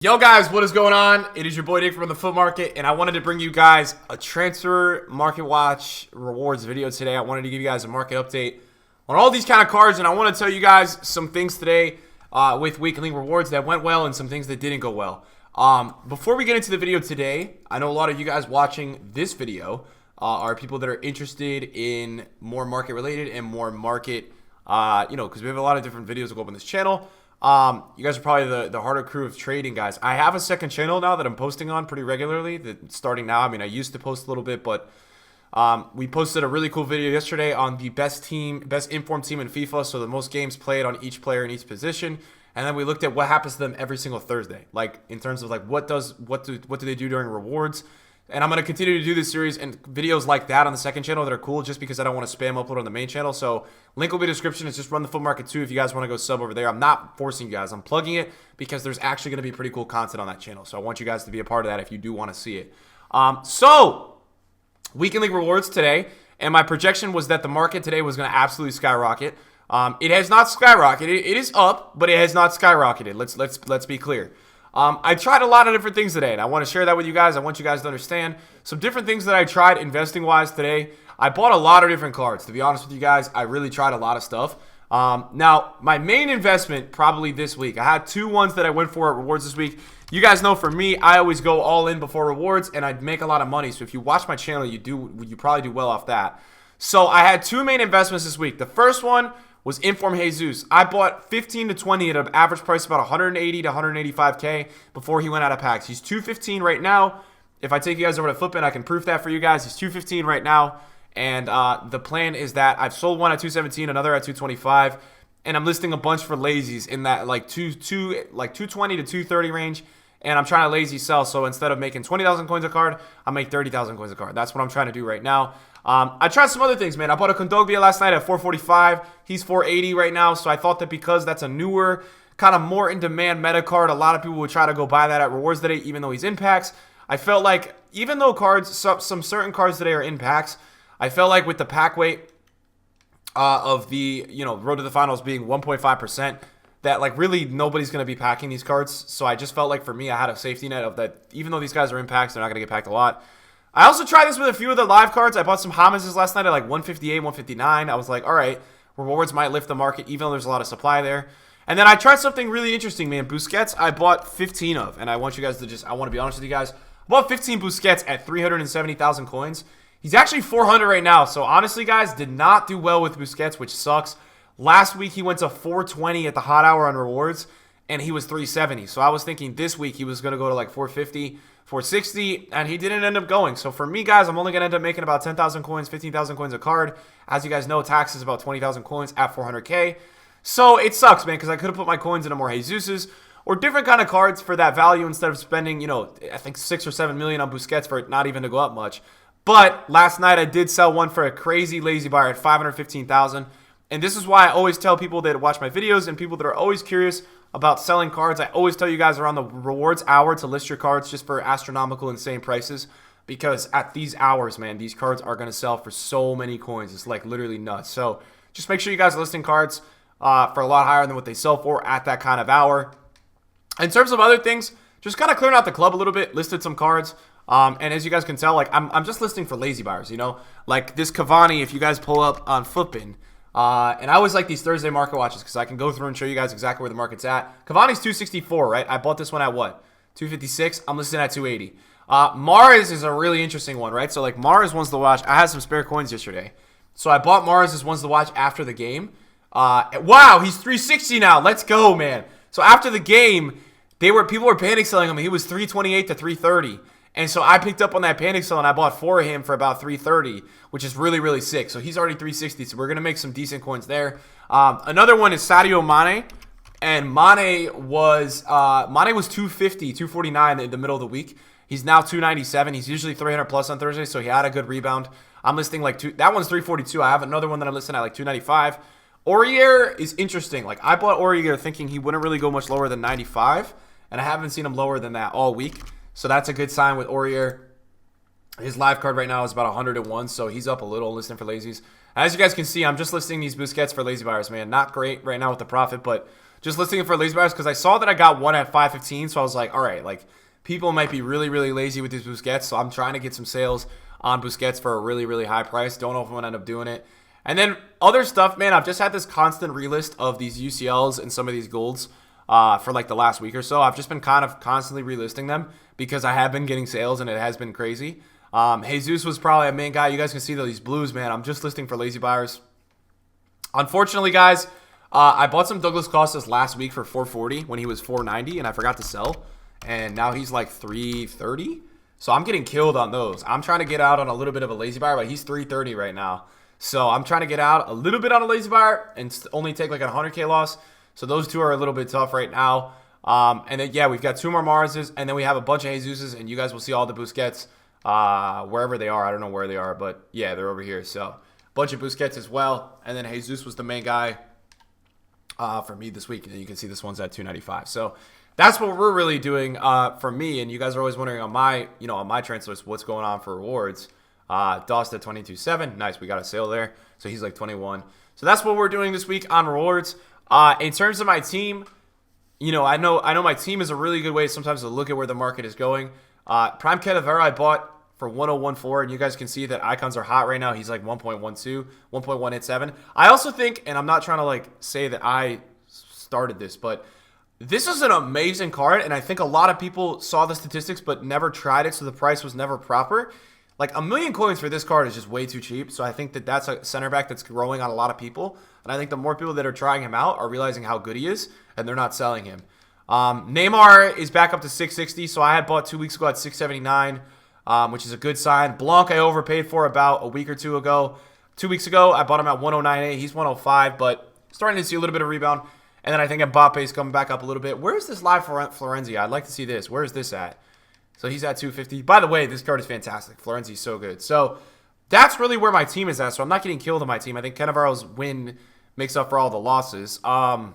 Yo guys, what is going on? It is your boy Nick from the Foot Market, and I wanted to bring you guys a transfer market watch rewards video today. I wanted to give you guys a market update on all these kind of cards, and I want to tell you guys some things today with weekly rewards that went well and some things that didn't go well. Before we get into the video today, I know a lot of you guys watching this video are people that are interested in more market related and more market, because we have a lot of different videos that go up on this channel. You guys are probably the harder crew of trading guys. I have a second channel now that I'm posting on pretty regularly. Starting now, I mean, I used to post a little bit, but we posted a really cool video yesterday on the best informed team in FIFA. So the most games played on each player in each position, and then we looked at what happens to them every single Thursday, like in terms of like what do they do during rewards. And I'm going to continue to do this series and videos like that on the second channel that are cool just because I don't want to spam upload on the main channel. So link will be in the description. It's just Run the Foot Market 2 if you guys want to go sub over there. I'm not forcing you guys. I'm plugging it because there's actually going to be pretty cool content on that channel. So I want you guys to be a part of that if you do want to see it. So weekend league rewards today. And my projection was that the market today was going to absolutely skyrocket. It has not skyrocketed. It is up, but it has not skyrocketed. Let's be clear. I tried a lot of different things today, and I want to share that with you guys. I want you guys to understand some different things that I tried investing-wise today. I bought a lot of different cards. To be honest with you guys, I really tried a lot of stuff. Now, my main investment probably this week, I had two ones that I went for at rewards this week. You guys know for me, I always go all in before rewards, and I'd make a lot of money. So if you watch my channel, you probably do well off that. So I had two main investments this week. The first one was Inform Jesus. I bought 15 to 20 at an average price of about 180 to 185K before he went out of packs. He's 215 right now. If I take you guys over to FUTBIN, I can proof that for you guys. He's 215 right now. And the plan is that I've sold one at 217, another at 225, and I'm listing a bunch for lazies in that like 220 to 230 range. And I'm trying to lazy sell. So instead of making 20,000 coins a card, I make 30,000 coins a card. That's what I'm trying to do right now. I tried some other things, man. I bought a Kondogbia last night at 445. He's 480 right now. So I thought that because that's a newer, kind of more in demand meta card, a lot of people would try to go buy that at rewards today, even though he's in packs. I felt like even though some certain cards today are in packs, I felt like with the pack weight of the road to the finals being 1.5%, that like really nobody's going to be packing these cards. So I just felt like for me, I had a safety net of that. Even though these guys are in packs, they're not going to get packed a lot. I also tried this with a few of the live cards. I bought some Jameses last night at like 158, 159. I was like, all right, rewards might lift the market even though there's a lot of supply there. And then I tried something really interesting, man. Busquets, I bought 15 of. And I want you guys to I want to be honest with you guys. I bought 15 Busquets at 370,000 coins. He's actually 400 right now. So honestly, guys, did not do well with Busquets, which sucks. Last week, he went to 420 at the hot hour on rewards, and he was 370. So I was thinking this week he was going to go to like 450, 460, and he didn't end up going. So for me, guys, I'm only going to end up making about 10,000 coins, 15,000 coins a card. As you guys know, tax is about 20,000 coins at 400K. So it sucks, man, because I could have put my coins into more Jesuses or different kind of cards for that value instead of spending, I think 6 or 7 million on Busquets for it not even to go up much. But last night I did sell one for a crazy lazy buyer at 515,000. And this is why I always tell people that watch my videos and people that are always curious about selling cards. I always tell you guys around the rewards hour to list your cards just for astronomical, insane prices. Because at these hours, man, these cards are going to sell for so many coins. It's like literally nuts. So just make sure you guys are listing cards for a lot higher than what they sell for at that kind of hour. In terms of other things, just kind of clearing out the club a little bit, listed some cards. And as you guys can tell, like I'm just listing for lazy buyers, like this Cavani, if you guys pull up on FUTBIN. And I always like these Thursday market watches because I can go through and show you guys exactly where the market's at. Cavani's 264, right? I bought this one at what? 256? I'm listing at 280. Mars is a really interesting one, right? So like Mars one's to watch. I had some spare coins yesterday. So I bought Mars as one's to watch after the game. Wow, he's 360 now. Let's go, man. So after the game, people were panic selling him. He was 328 to 330. And so I picked up on that panic sell and I bought 4 of him for about 330, which is really, really sick. So he's already 360. So we're going to make some decent coins there. Another one is Sadio Mane. And Mane was 250, 249 in the middle of the week. He's now 297. He's usually 300 plus on Thursday. So he had a good rebound. I'm listing like that one's 342. I have another one that I'm listing at like 295. Aurier is interesting. Like I bought Aurier thinking he wouldn't really go much lower than 95. And I haven't seen him lower than that all week. So that's a good sign with Aurier. His live card right now is about 101, so he's up a little listing for lazies. As you guys can see, I'm just listing these Busquets for lazy buyers, man. Not great right now with the profit, but just listing it for lazy buyers because I saw that I got one at 515. So I was like, all right, like people might be really, really lazy with these Busquets. So I'm trying to get some sales on Busquets for a really, really high price. Don't know if I'm going to end up doing it. And then other stuff, man, I've just had this constant relist of these UCLs and some of these golds for like the last week or so. I've just been kind of constantly relisting them because I have been getting sales and it has been crazy. Jesus was probably a main guy. You guys can see these blues, man. I'm just listing for lazy buyers. Unfortunately, guys, I bought some Douglas Costas last week for 440 when he was 490 and I forgot to sell. And now he's like 330. So I'm getting killed on those. I'm trying to get out on a little bit of a lazy buyer, but he's 330 right now. So I'm trying to get out a little bit on a lazy buyer and only take like a 100K loss. So those two are a little bit tough right now. And then, yeah, we've got two more Marses, and then we have a bunch of Jesuses, and you guys will see all the Busquets wherever they are. I don't know where they are, but, yeah, they're over here. So a bunch of Busquets as well. And then Jesus was the main guy for me this week. And you can see this one's at 295. So that's what we're really doing for me. And you guys are always wondering on my, on my transfer list, what's going on for rewards. Dost at 22.7. Nice. We got a sale there. So he's like 21. So that's what we're doing this week on rewards. In terms of my team, I know my team is a really good way sometimes to look at where the market is going. Prime Cadavera I bought for 1.014, and you guys can see that icons are hot right now. He's like 1.12, 1.187. I also think, and I'm not trying to like say that I started this, but this is an amazing card, and I think a lot of people saw the statistics but never tried it, so the price was never proper. Like, 1 million coins for this card is just way too cheap. So I think that that's a center back that's growing on a lot of people. And I think the more people that are trying him out are realizing how good he is, and they're not selling him. Neymar is back up to 660. So I had bought 2 weeks ago at 679, which is a good sign. Blanc I overpaid for about a week or two ago. 2 weeks ago, I bought him at 109.8. He's 105, but starting to see a little bit of rebound. And then I think Mbappe is coming back up a little bit. Where's this live Florenzi? I'd like to see this. Where is this at? So he's at 250. By the way, this card is fantastic. Florenzi's so good. So that's really where my team is at. So I'm not getting killed on my team. I think Cannavaro's win makes up for all the losses. Other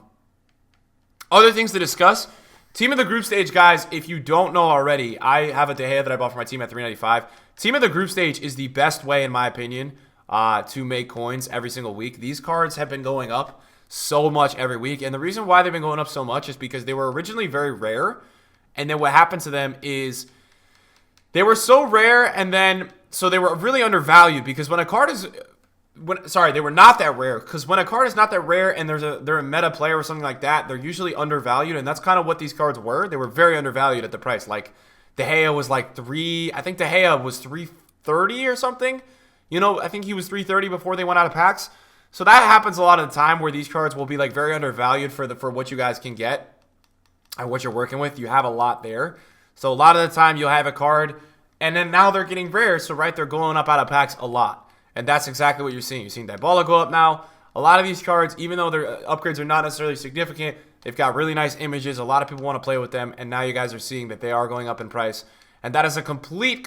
things to discuss. Team of the group stage, guys, if you don't know already, I have a De Gea that I bought for my team at 395. Team of the group stage is the best way, in my opinion, to make coins every single week. These cards have been going up so much every week. And the reason why they've been going up so much is because they were originally very rare. And then what happened to them is they were so rare, and then so they were really undervalued because when a card is, they were not that rare because when a card is not that rare and they're a meta player or something like that, they're usually undervalued, and that's kind of what these cards were. They were very undervalued at the price. Like De Gea was like I think De Gea was 330 or something. I think he was 330 before they went out of packs. So that happens a lot of the time where these cards will be like very undervalued for what you guys can get. And what you're working with, you have a lot there. So a lot of the time you'll have a card, and then now they're getting rare, so they're going up out of packs a lot. And that's exactly what you're seeing. You're seeing Dybala go up now. A lot of these cards, even though their upgrades are not necessarily significant, they've got really nice images. A lot of people want to play with them, and now you guys are seeing that they are going up in price. And that is a complete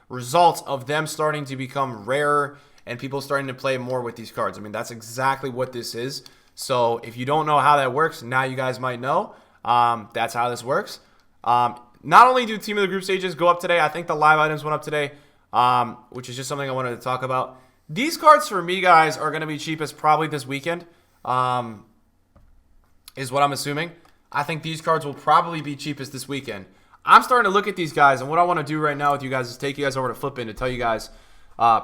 result of them starting to become rarer and people starting to play more with these cards. I mean, that's exactly what this is. So if you don't know how that works, now you guys might know. That's how this works. Not only do Team of the Group stages go up today, I think the live items went up today, which is just something I wanted to talk about. These cards for me, guys, are going to be cheapest probably this weekend, is what I'm assuming. I think these cards will probably be cheapest this weekend. I'm starting to look at these guys, and what I want to do right now with you guys is take you guys over to FUTBIN to tell you guys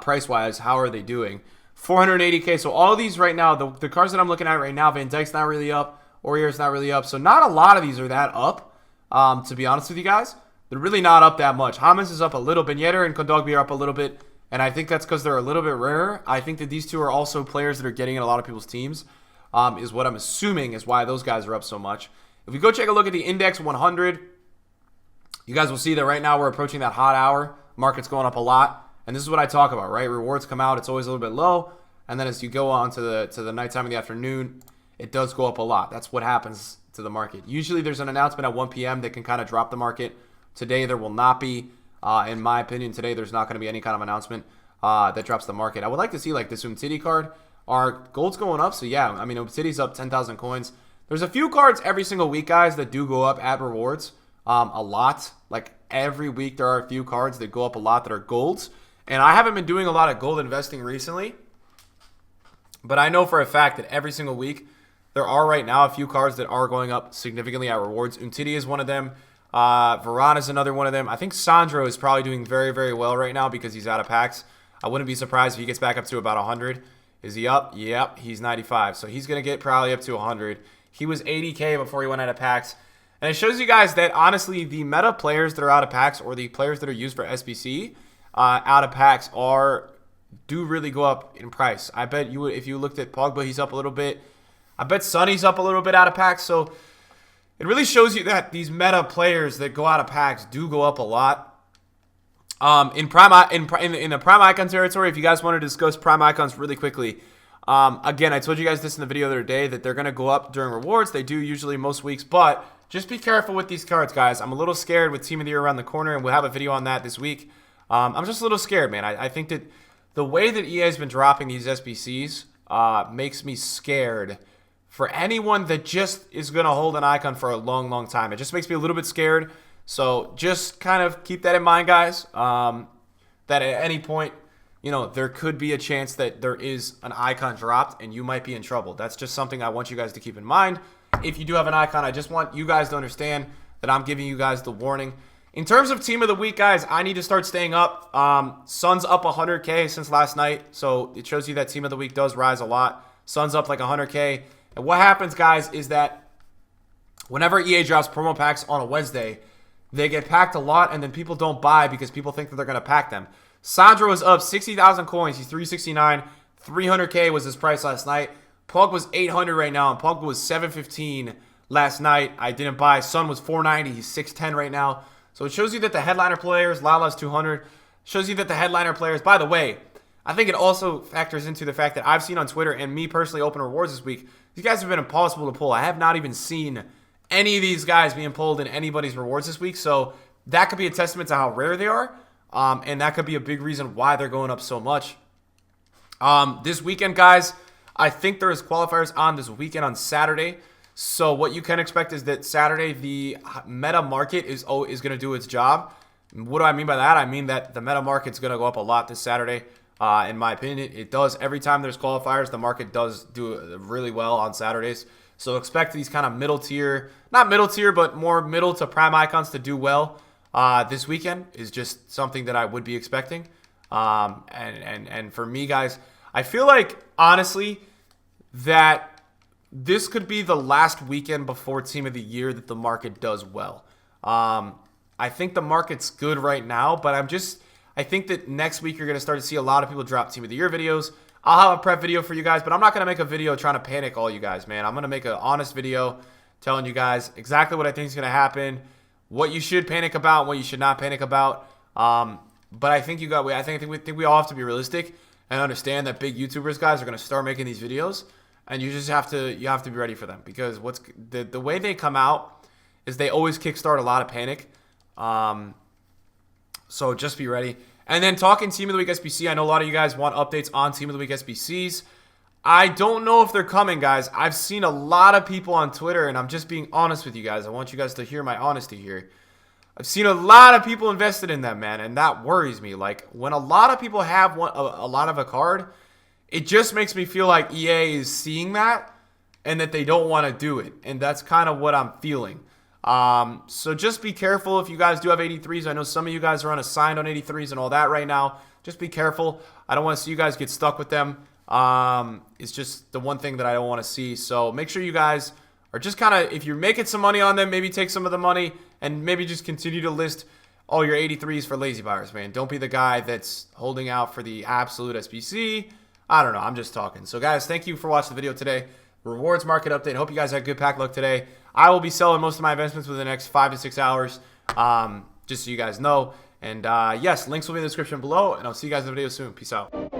price-wise how are they doing. 480K. So all of these right now, the cards that I'm looking at right now, Van Dijk's not really up. Aurier's not really up. So not a lot of these are that up, to be honest with you guys. They're really not up that much. James is up a little. Ben Yedder and Kondogbia are up a little bit. And I think that's because they're a little bit rarer. I think that these two are also players that are getting in a lot of people's teams, is what I'm assuming is why those guys are up so much. If we go take a look at the Index 100, you guys will see that right now we're approaching that hot hour. Market's going up a lot. And this is what I talk about, right? Rewards come out, it's always a little bit low. And then as you go on to the nighttime of the afternoon, it does go up a lot. That's what happens to the market. Usually there's an announcement at 1 p.m. that can kind of drop the market. Today there will not be. In my opinion, today there's not going to be any kind of announcement that drops the market. I would like to see like this Umtiti card. Our gold's going up, so yeah. I mean, Umtiti's up 10,000 coins. There's a few cards every single week, guys, that do go up at rewards a lot. Like every week there are a few cards that go up a lot that are golds. And I haven't been doing a lot of gold investing recently. But I know for a fact that every single week there are right now a few cards that are going up significantly at rewards. Umtiti is one of them. Varane is another one of them. I think Sandro is probably doing very, very well right now because he's out of packs. I wouldn't be surprised if he gets back up to about 100. Is he up? Yep, he's 95. So he's going to get probably up to 100. He was 80K before he went out of packs. And it shows you guys that, honestly, the meta players that are out of packs or the players that are used for SBC out of packs do really go up in price. I bet you, if you looked at Pogba, he's up a little bit. I bet Sonny's up a little bit out of packs. So it really shows you that these meta players that go out of packs do go up a lot. In the prime icon territory, if you guys want to discuss prime icons really quickly, again, I told you guys this in the video the other day that they're going to go up during rewards. They do usually most weeks, but just be careful with these cards, guys. I'm a little scared with Team of the Year around the corner, and we'll have a video on that this week. I'm just a little scared, man. I think that the way that EA has been dropping these SBCs makes me scared for anyone that just is going to hold an icon for a long, long time. It just makes me a little bit scared. So just kind of keep that in mind, guys, that at any point, you know, there could be a chance that there is an icon dropped and you might be in trouble. That's just something I want you guys to keep in mind. If you do have an icon, I just want you guys to understand that I'm giving you guys the warning. In terms of Team of the Week, guys, I need to start staying up. Sun's up 100K since last night, so it shows you that Team of the Week does rise a lot. Sun's up like 100K. And what happens, guys, is that whenever EA drops promo packs on a Wednesday, they get packed a lot, and then people don't buy because people think that they're going to pack them. Sandro is up 60,000 coins. He's 369. 300K was his price last night. Pug was 800 right now, and Pug was 715 last night. I didn't buy. Son was 490. He's 610 right now. So it shows you that the headliner players, Lala's 200, shows you that the headliner players, by the way, I think it also factors into the fact that I've seen on Twitter and me personally open rewards this week, these guys have been impossible to pull. I have not even seen any of these guys being pulled in anybody's rewards this week. So that could be a testament to how rare they are. And that could be a big reason why they're going up so much. This weekend, guys, I think there's qualifiers on this weekend on Saturday. So what you can expect is that Saturday, the meta market is going to do its job. What do I mean by that? I mean that the meta market's going to go up a lot this Saturday. In my opinion, it does. Every time there's qualifiers, the market does do really well on Saturdays. So expect these kind of middle tier, not middle tier, but more middle to prime icons to do well. This weekend is just something that I would be expecting. And for me, guys, I feel like, honestly, that this could be the last weekend before Team of the Year that the market does well. I think the market's good right now, but I think that next week you're going to start to see a lot of people drop Team of the Year videos. I'll have a prep video for you guys, but I'm not going to make a video trying to panic all you guys, man. I'm going to make an honest video telling you guys exactly what I think is going to happen, what you should panic about, what you should not panic about. But I think we all have to be realistic and understand that big YouTubers, guys, are going to start making these videos, and you have to be ready for them, because the way they come out is they always kickstart a lot of panic. So just be ready. And then talking Team of the Week SBC, I know a lot of you guys want updates on Team of the Week SBCs. I don't know if they're coming, guys. I've seen a lot of people on Twitter, and I'm just being honest with you guys. I want you guys to hear my honesty here. I've seen a lot of people invested in them, man, and that worries me. Like, when a lot of people have a lot of a card, it just makes me feel like EA is seeing that and that they don't want to do it. And that's kind of what I'm feeling. So just be careful if you guys do have 83s. I know some of you guys are unassigned on 83s and all that right now. Just be careful. I don't want to see you guys get stuck with them. It's just the one thing that I don't want to see. So make sure you guys are just kind of, if you're making some money on them, maybe take some of the money and maybe just continue to list all your 83s for lazy buyers, man. Don't be the guy that's holding out for the absolute SBC. I don't know. I'm just talking. So guys, thank you for watching the video today. Rewards market update. Hope you guys had good pack luck today. I will be selling most of my investments within the next 5 to 6 hours, just so you guys know. And yes, links will be in the description below, and I'll see you guys in the video soon. Peace out.